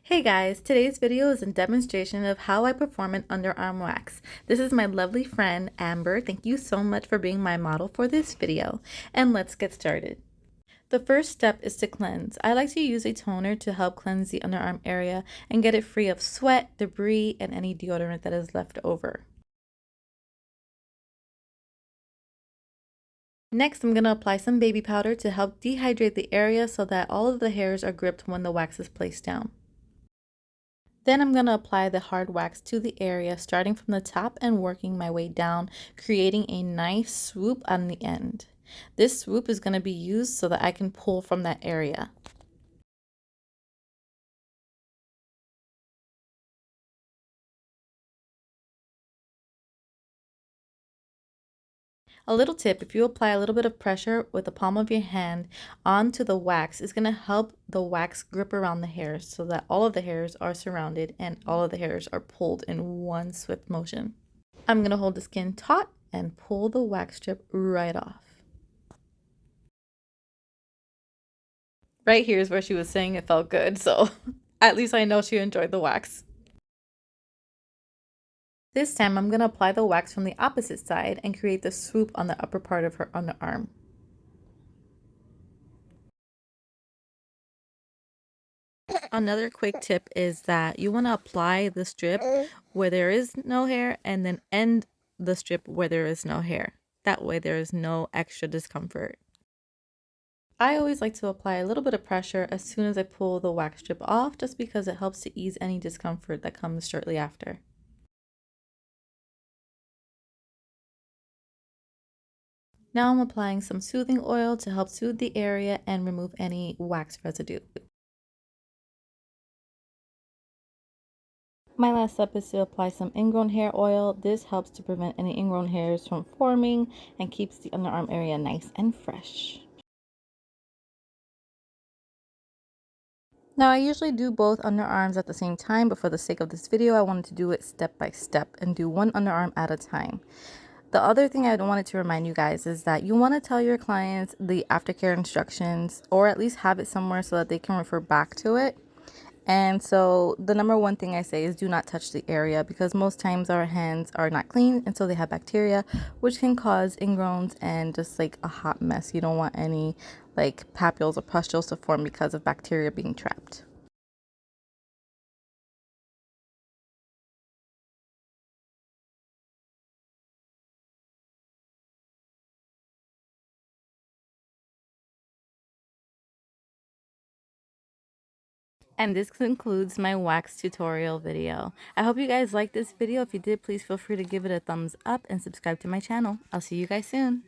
Hey guys, today's video is a demonstration of how I perform an underarm wax. This is my lovely friend Amber. Thank you so much for being my model for this video, and let's get started. The first step is to cleanse. I like to use a toner to help cleanse the underarm area and get it free of sweat, debris, and any deodorant that is left over. Next, I'm going to apply some baby powder to help dehydrate the area so that all of the hairs are gripped when the wax is placed down. Then I'm going to apply the hard wax to the area, starting from the top and working my way down, creating a nice swoop on the end. This swoop is going to be used so that I can pull from that area. A little tip, if you apply a little bit of pressure with the palm of your hand onto the wax, it's going to help the wax grip around the hairs so that all of the hairs are surrounded and all of the hairs are pulled in one swift motion. I'm going to hold the skin taut and pull the wax strip right off. Right here is where she was saying it felt good, so at least I know she enjoyed the wax. This time I'm going to apply the wax from the opposite side and create the swoop on the upper part of her underarm. Another quick tip is that you want to apply the strip where there is no hair and then end the strip where there is no hair. That way there is no extra discomfort. I always like to apply a little bit of pressure as soon as I pull the wax strip off, just because it helps to ease any discomfort that comes shortly after. Now I'm applying some soothing oil to help soothe the area and remove any wax residue. My last step is to apply some ingrown hair oil. This helps to prevent any ingrown hairs from forming and keeps the underarm area nice and fresh. Now I usually do both underarms at the same time, but for the sake of this video, I wanted to do it step by step and do one underarm at a time. The other thing I wanted to remind you guys is that you want to tell your clients the aftercare instructions, or at least have it somewhere so that they can refer back to it. And so the number one thing I say is do not touch the area, because most times our hands are not clean and so they have bacteria, which can cause ingrowns and just like a hot mess. You don't want any like papules or pustules to form because of bacteria being trapped. And this concludes my wax tutorial video. I hope you guys liked this video. If you did, please feel free to give it a thumbs up and subscribe to my channel. I'll see you guys soon.